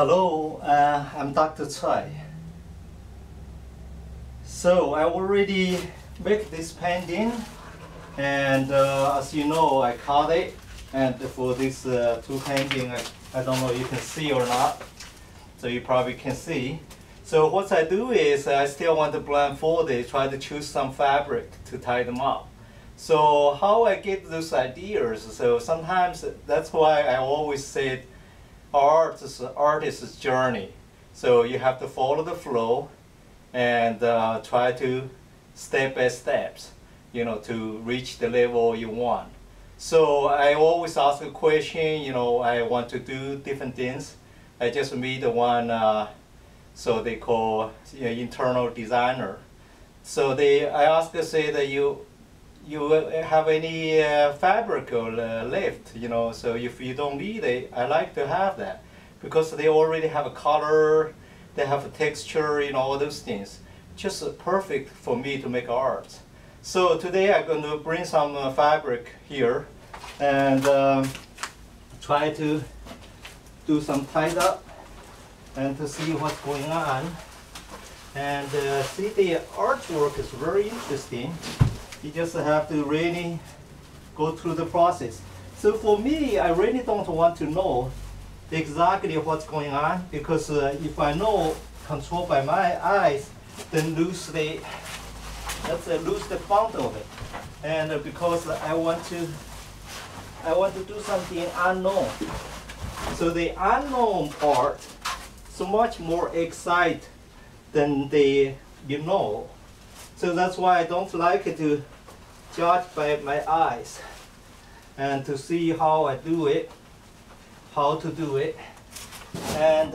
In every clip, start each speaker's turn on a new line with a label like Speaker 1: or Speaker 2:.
Speaker 1: Hello, I'm Dr. Tsoi. So I already make this painting, and as you know, I cut it. And for this two painting, I don't know if you can see or not. So you probably can see. So what I do is I still want to blindfold it, try to choose some fabric to tie them up. So how I get those ideas? So sometimes that's why I always say art is an artist's journey. So you have to follow the flow and try to step by steps, to reach the level you want. So I always ask a question, I want to do different things. I just meet one, so they call internal designer. So I ask to say that you have any fabric or left, so if you don't need it, I like to have that because they already have a color, they have a texture, all those things. Just perfect for me to make art. So today I'm going to bring some fabric here and try to do some tied up and to see what's going on. And see, the artwork is very interesting. You just have to really go through the process. So for me, I really don't want to know exactly what's going on because if I know controlled by my eyes, then lose the font of it. And because I want to do something unknown. So the unknown part so much more exciting than the So that's why I don't like to judge by my eyes and to see how I do it, how to do it. And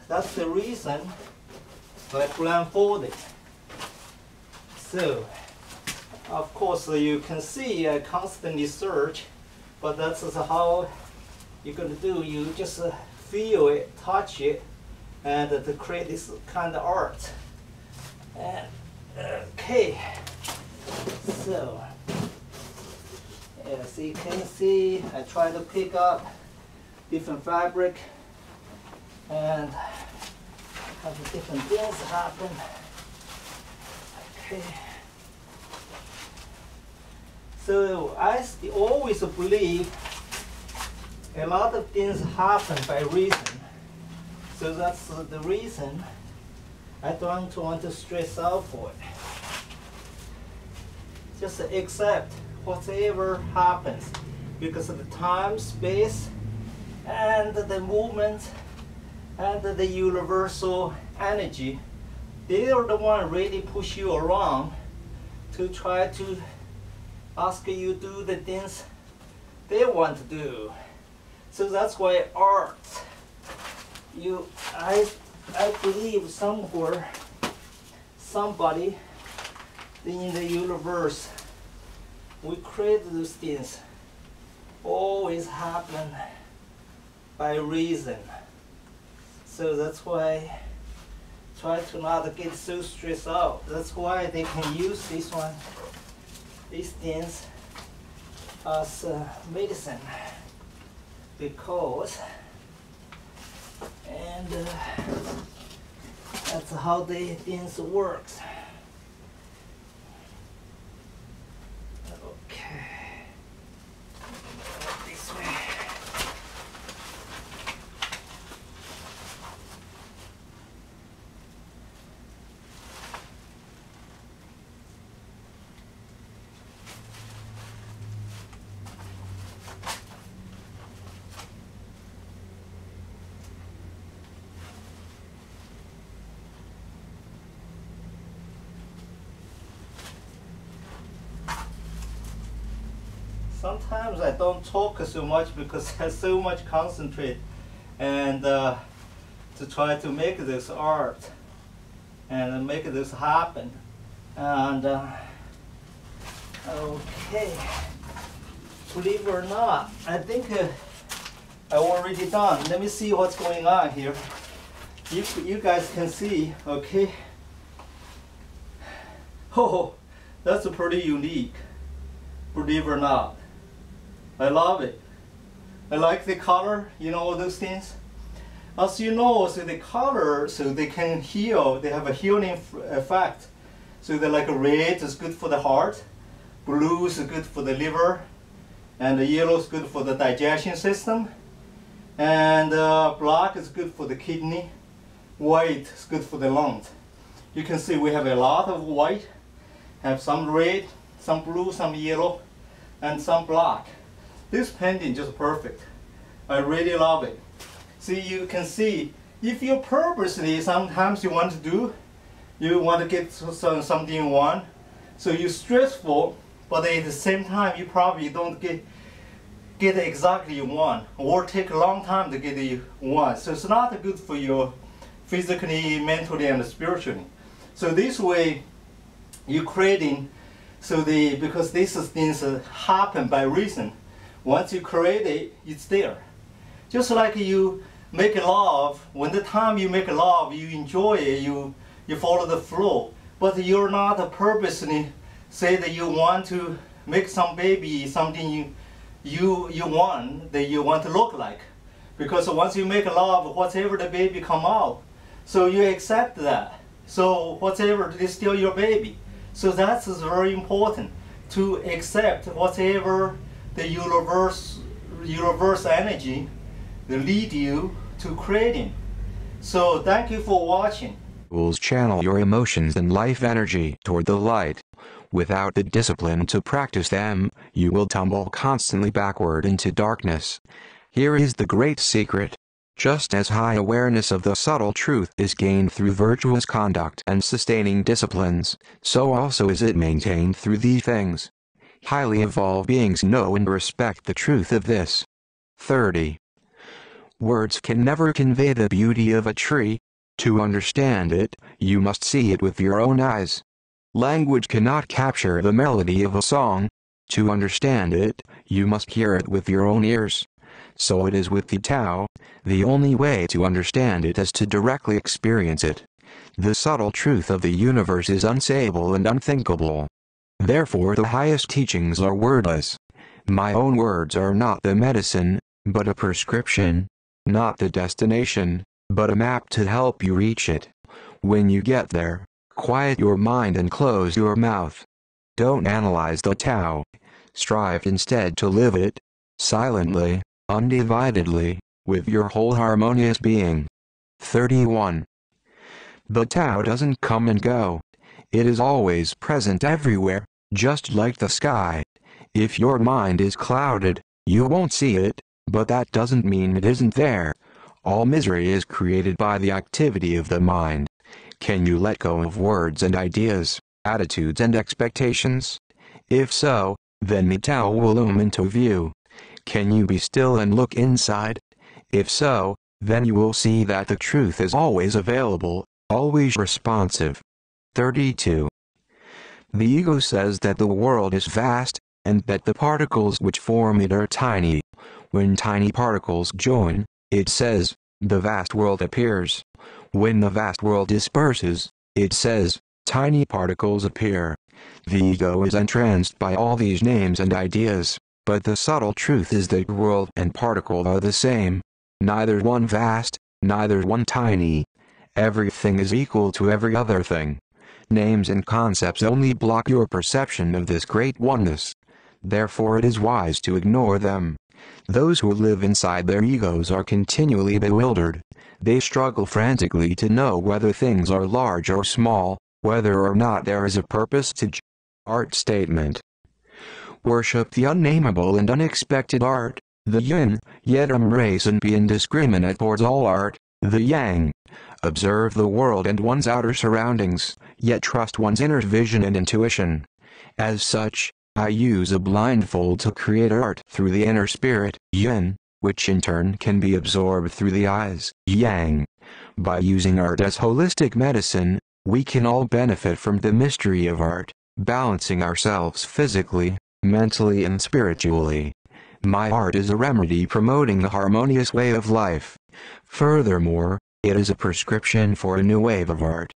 Speaker 1: that's the reason I blindfold it. So, of course, you can see I constantly search, but that's how you're going to do. You just feel it, touch it, and to create this kind of art. And okay, so as you can see, I try to pick up different fabric and have different things happen. Okay. So I always believe a lot of things happen by reason. So that's the reason I don't want to stress out for it. Just accept whatever happens because of the time, space, and the movement, and the universal energy. They are the one really push you around to try to ask you to do the things they want to do. So that's why art, I believe somewhere, somebody in the universe, we create those things, always happen by reason. So that's why try to not get so stressed out. That's why they can use this one, these things as medicine, because and that's how the things works. Okay, this way. Sometimes I don't talk so much because I so much concentrate and to try to make this art and make this happen. And okay, believe it or not, I think I already done. Let me see what's going on here. You guys can see, okay? Oh, that's pretty unique, believe it or not. I love it. I like the color, all those things. As you know, so the color, so they can heal, they have a healing effect. So they're like red is good for the heart, blue is good for the liver, and the yellow is good for the digestion system, and black is good for the kidney, white is good for the lungs. You can see we have a lot of white, have some red, some blue, some yellow, and some black. This painting just perfect. I really love it. See, you can see, if you purposely, sometimes you want to do, you want to get something you want, so you're stressful, but at the same time, you probably don't get exactly you want, or take a long time to get you want. So it's not good for you physically, mentally, and spiritually. So this way, you're creating, so because these things happen by reason. Once you create it, it's there. Just like you make love, when the time you make love, you enjoy it, you follow the flow, but you're not purposely say that you want to make some baby something you want that you want to look like, because once you make love, whatever the baby come out, so you accept that. So whatever is still your baby. So that's very important, to accept whatever the universe energy that lead you to creating. So thank you for watching.
Speaker 2: Tools channel your emotions and life energy toward the light. Without the discipline to practice them, you will tumble constantly backward into darkness. Here is the great secret. Just as high awareness of the subtle truth is gained through virtuous conduct and sustaining disciplines, so also is it maintained through these things. Highly evolved beings know and respect the truth of this. 30. Words can never convey the beauty of a tree. To understand it, you must see it with your own eyes. Language cannot capture the melody of a song. To understand it, you must hear it with your own ears. So it is with the Tao. The only way to understand it is to directly experience it. The subtle truth of the universe is unsayable and unthinkable. Therefore the highest teachings are wordless. My own words are not the medicine, but a prescription. Not the destination, but a map to help you reach it. When you get there, quiet your mind and close your mouth. Don't analyze the Tao. Strive instead to live it, silently, undividedly, with your whole harmonious being. 31. The Tao doesn't come and go. It is always present everywhere, just like the sky. If your mind is clouded, you won't see it, but that doesn't mean it isn't there. All misery is created by the activity of the mind. Can you let go of words and ideas, attitudes and expectations? If so, then the Tao will loom into view. Can you be still and look inside? If so, then you will see that the truth is always available, always responsive. 32. The ego says that the world is vast, and that the particles which form it are tiny. When tiny particles join, it says, the vast world appears. When the vast world disperses, it says, tiny particles appear. The ego is entranced by all these names and ideas, but the subtle truth is that world and particle are the same. Neither one vast, neither one tiny. Everything is equal to every other thing. Names and concepts only block your perception of this great oneness. Therefore it is wise to ignore them. Those who live inside their egos are continually bewildered. They struggle frantically to know whether things are large or small, whether or not there is a purpose to art statement. Worship the unnameable and unexpected art, the yin, yet embrace and be indiscriminate towards all art, the yang. Observe the world and one's outer surroundings, yet trust one's inner vision and intuition. As such, I use a blindfold to create art through the inner spirit, yin, which in turn can be absorbed through the eyes, yang. By using art as holistic medicine, we can all benefit from the mystery of art, balancing ourselves physically, mentally and spiritually. My art is a remedy promoting a harmonious way of life. Furthermore, it is a prescription for a new wave of art.